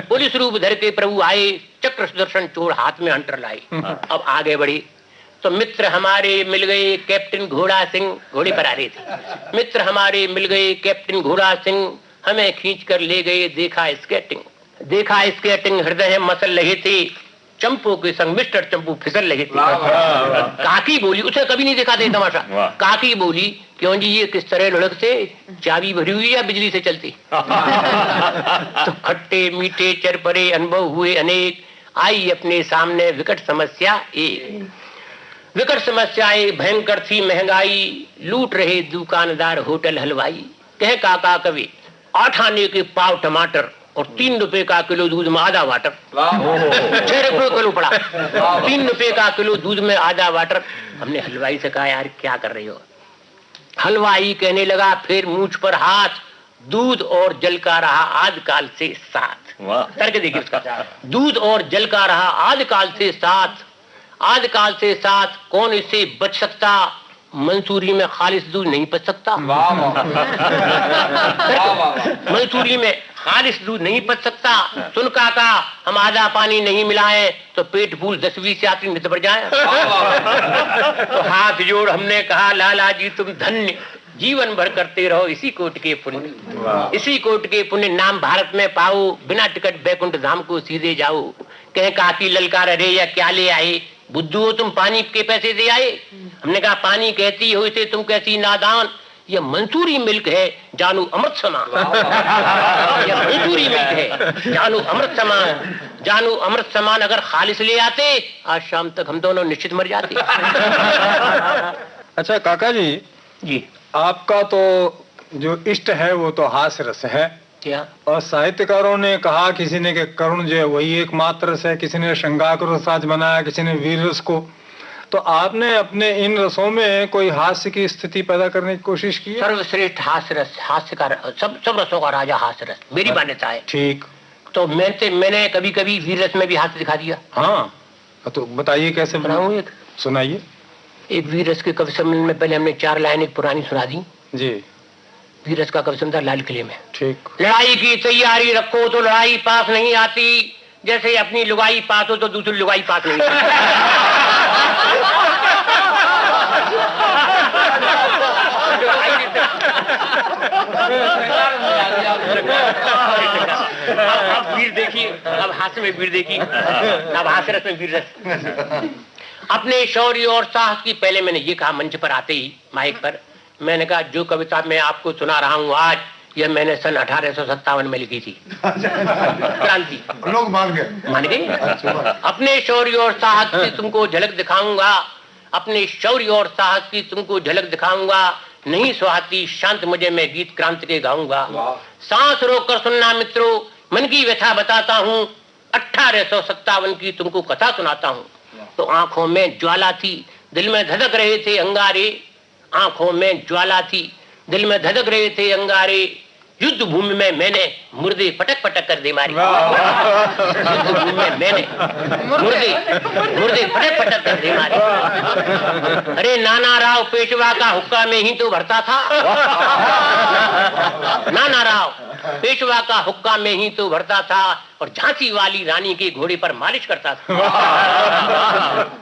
पुलिस रूप धर के प्रभु आए, चक्र सुदर्शन चोर हाथ में हंटर लाए। अब आगे बढ़े तो मित्र हमारे मिल गए कैप्टन घोड़ा सिंह, घोड़े पर आ रहे थे। मित्र हमारे मिल गए कैप्टन घोड़ा सिंह, हमें खींच कर ले गए। देखा स्केटिंग हृदय मसल रहे थे, चंपू के संग मिस्टर चंपू फिसल रहे थे। काकी बोली, उसे कभी नहीं देखा था तमाशा। काकी बोली क्यों जी ये किस तरह लुढ़कते, चाबी भरी हुई या बिजली से चलती। तो खट्टे मीठे चरपरे अनुभव हुए अनेक, आई अपने सामने विकट समस्या एक। विकट समस्याएं भयंकर थी महंगाई, लूट रहे दुकानदार होटल हलवाई। कह काका कवि 8 आने के पाव टमाटर और 3 रुपए का किलो दूध में आधा वाटर। 6 रुपए किलो पड़ा, 3 रुपए का किलो दूध में आधा वाटर। हमने हलवाई से कहा यार क्या कर रही हो। हलवाई कहने लगा फिर मूंछ पर हाथ, दूध और जल का रहा आदिकाल से साथ। तर्क देखिए उसका, दूध और जल का रहा आदिकाल से साथ। आदिकाल से साथ कौन इससे बच सकता, मंसूरी में खालिस दूध नहीं बच सकता। मंसूरी में खालिस दूध नहीं बच सकता। सुन काका हम आधा पानी नहीं मिलाएं तो पेट फूल 10-20 यात्री नित बढ़ जाए। तो हाथ जोड़ हमने कहा लाला जी तुम धन्य, जीवन भर करते रहो इसी कोट के पुण्य। इसी कोट के पुण्य नाम भारत में पाओ, बिना टिकट बैकुंठ धाम को सीधे जाओ। कहे काकी ललकार अरे या क्या ले आए, बुद्धू हो तुम, पानी के पैसे दे आए? हमने कहा पानी कहती हो इसे तुम कैसी नादान, ये मंसूरी मिल्क है जानू अमृत समान। ये मंसूरी मिल्क है जानू अमृत समान, जानू अमृत समान। अगर खालिस ले आते आज शाम तक हम दोनों निश्चित मर जाते। अच्छा काका जी, आपका तो जो इष्ट है वो तो हास्य रस है क्या? और साहित्यकारों ने कहा, किसी ने कि करुण जो है वही एकमात्र रस है, किसी ने श्रृंगार को रस आज बनाया, किसी ने वीर रस को। तो आपने अपने इन रसों में कोई हास्य की स्थिति पैदा करने की कोशिश की है? सर्वश्रेष्ठ हास्य रस, हास्य का सब रसों का राजा हास्य रस, मेरी मान्यता है। ठीक। तो मैंने कभी कभी वीर रस में भी हास्य दिखा दिया। हाँ तो बताइए कैसे बनाऊं? एक सुनाइए। एक वीर रस के कवि सम्मेलन में पहले हमने 4 लाइन एक पुरानी सुना दी जी। वीर रस का कवि सम्मेलन था लाल किले में। ठीक। लड़ाई की तैयारी रखो तो लड़ाई पास नहीं आती, जैसे अपनी लुगाई पास हो तो दूसरी लुगाई पास नहीं आती। अब वीर देखिए, अब हास्य में वीर देखिए, अब हास्य रस में वीर रस। अपने शौर्य और साहस की, पहले मैंने ये कहा मंच पर आते ही माइक पर, मैंने कहा जो कविता मैं आपको सुना रहा हूँ आज, यह मैंने सन 1857 में लिखी थी। क्रांति। लोग मान गए। अपने शौर्य और साहस की तुमको झलक दिखाऊंगा, अपने शौर्य और साहस की तुमको झलक दिखाऊंगा, नहीं सुहाती शांत मुझे मैं गीत क्रांति के गाऊंगा। सांस रोककर सुनना मित्रों, मन की व्यथा बताता हूँ, 1857 की तुमको कथा सुनाता हूँ। तो आंखों में ज्वाला थी, दिल में धधक रहे थे अंगारे, आंखों में ज्वाला थी, दिल में धधक रहे थे अंगारे, युद्ध भूमि में मैंने मुर्दे पटक पटक कर दे मारी। युद्ध भूमि में मैंने मुर्दे पटक पटक कर दे मारी। अरे नाना राव पेशवा का हुक्का में ही तो भरता था, नाना राव पेशवा का हुक्का में ही तो भरता था, और झांसी वाली रानी के घोड़े पर मालिश करता था।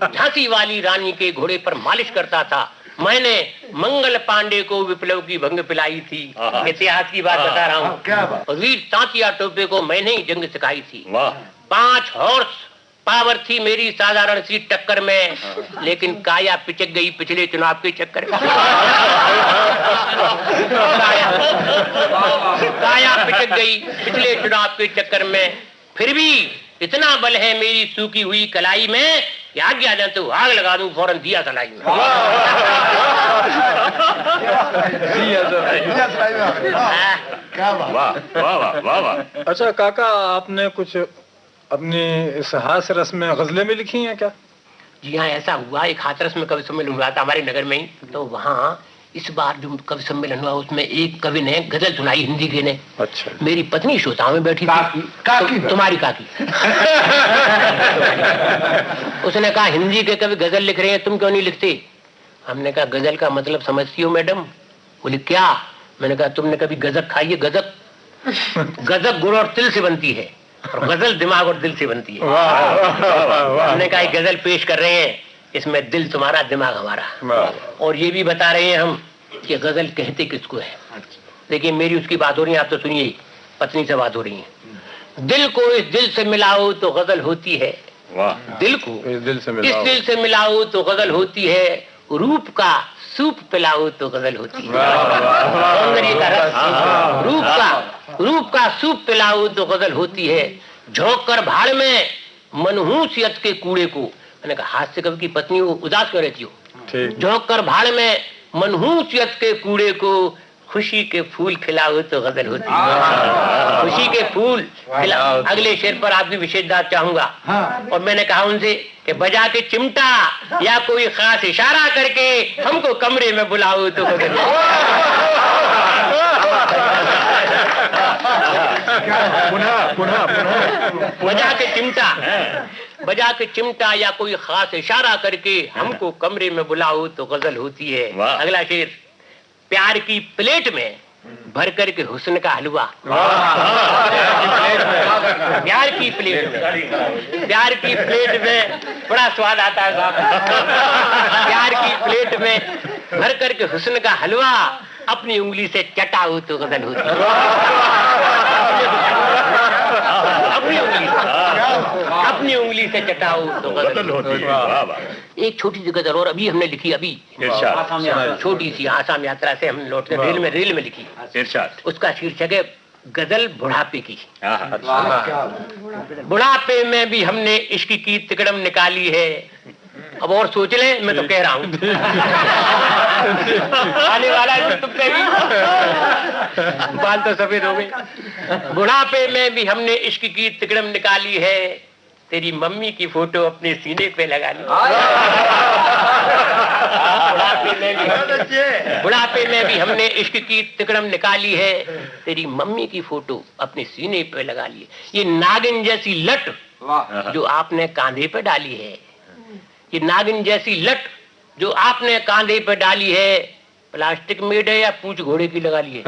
झांसी वाली रानी के घोड़े पर मालिश करता था। मैंने मंगल पांडे को विप्लव की भंग पिलाई थी, इतिहास की बात बता रहा हूँ। और वीर तांतिया टोपे को मैंने ही जंग सिखाई थी। 5 हॉर्स पावर थी मेरी साधारण सी टक्कर में, लेकिन काया पिचक गई पिछले चुनाव के चक्कर में। काया पिचक गई पिछले चुनाव के चक्कर में, फिर भी इतना बल है मेरी सूखी हुई कलाई में, आज्ञा दें तो आग लगा दूं फौरन दिया सलाई में। अच्छा काका, आपने कुछ अपनी इस हास्य रस में गजलें भी लिखी हैं क्या? जी हाँ, ऐसा हुआ। एक हाथरस में कवि सम्मेलन हुआ था हमारे नगर में ही, तो वहाँ इस बार जो कवि सम्मेलन हुआ उसमें एक कवि ने गजल सुनाई हिंदी के ने। अच्छा। मेरी पत्नी श्रोताओं में बैठी थी, तुम्हारी काकी। उसने कहा हिंदी के कवि गजल लिख रहे हैं, तुम क्यों नहीं लिखते? हमने कहा गजल का मतलब समझती हो मैडम? बोले क्या? मैंने कहा तुमने कभी गजक खाई है? गजक गजक गुड़ और तिल से बनती है, और गजल दिमाग और दिल से बनती है। हमने कहा गजल पेश कर रहे हैं, इसमें दिल तुम्हारा दिमाग हमारा, और ये भी बता रहे हैं हम कि गजल कहते किसको है। देखिए मेरी उसकी बात हो रही है, आप तो सुनिए, पत्नी से बात हो रही है। दिल को इस दिल से मिलाओ तो गजल होती है, दिल को इस दिल से मिलाओ तो गजल होती है, रूप का सूप पिलाओ तो गजल होती है। सौंदर्य का रस, रूप का सूप पिलाओ तो गजल होती है। झोंक कर भाड़ में मनहूसियत के कूड़े को, मैंने कहा हास्य कवि की पत्नी उदास क्यों रहती हो? झोंक कर भाड़ में मनहूसियत के कूड़े को खुशी के फूल खिलाओ तो गजल होती है। खुशी के फूल खिलाओ। अगले शेर पर आपकी विशेष बात चाहूंगा। और मैंने कहा उनसे कि बजा के चिमटा या कोई खास इशारा करके हमको कमरे में बुलाओ तो गजल। बजा के चिमटा या कोई खास इशारा करके हमको कमरे में बुलाओ तो गजल होती है। अगला शेर, प्यार की प्लेट में भर कर के हुस्न का हलवा। प्यार की प्लेट में बड़ा स्वाद आता है साहब। प्यार की प्लेट में भर कर के हुस्न का हलवा अपनी उंगली से चटाओ तो गजल होती है। अपनी उंगली से चटाओ तो गजल होती है। वाह वाह। एक छोटी सी गजल और अभी हमने लिखी, अभी छोटी सी आसाम यात्रा से हम लौटते रेल में लिखी। इरशाद। उसका शीर्षक है गजल बुढ़ापे की। बुढ़ापे में भी हमने इश्क की तिकड़म निकाली है। अब और सोच लें, मैं तो कह रहा हूँ आने वाला है तुम पे भी बाल तो सफेद हो गए। बुढ़ापे में भी हमने इश्क की तिकड़म निकाली है, तेरी मम्मी की फोटो अपने सीने पे लगा ली। बुढ़ापे में भी हमने इश्क की तिकड़म निकाली है, तेरी मम्मी की फोटो अपने सीने पे लगा ली। ये नागिन जैसी लट जो आपने कांधे पे डाली है, ये नागिन जैसी लट जो आपने कांधे पे डाली है, प्लास्टिक मेड है या पूंछ घोड़े की लगा ली है?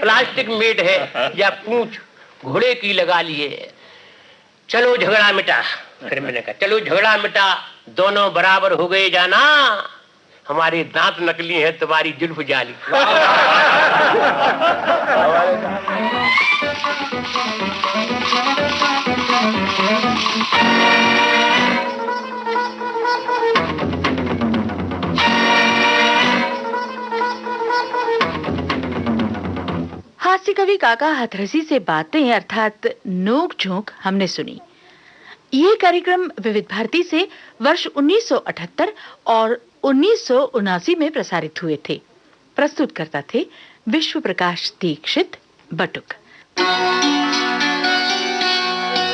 प्लास्टिक मेड है या पूंछ घोड़े की लगा ली है। चलो झगड़ा मिटा, फिर मैंने कहा चलो झगड़ा मिटा, दोनों बराबर हो गए जाना, हमारे दांत नकली है तुम्हारी जुल्फ जाली। हास्य कवि काका हथरसी से बातें अर्थात नोक झोंक हमने सुनी। ये कार्यक्रम विविध भारती से वर्ष 1978 और 1979 में प्रसारित हुए थे। प्रस्तुत करता थे विश्व प्रकाश दीक्षित, बटुक।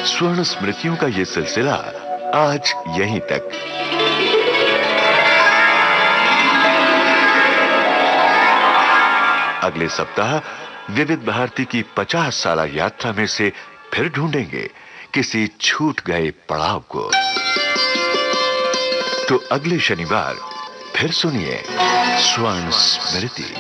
स्वर्ण स्मृतियों का ये सिलसिला आज यहीं तक। अगले सप्ताह विविध भारती की 50 साला यात्रा में से फिर ढूंढेंगे किसी छूट गए पड़ाव को। तो अगले शनिवार फिर सुनिए स्वर्ण स्मृति।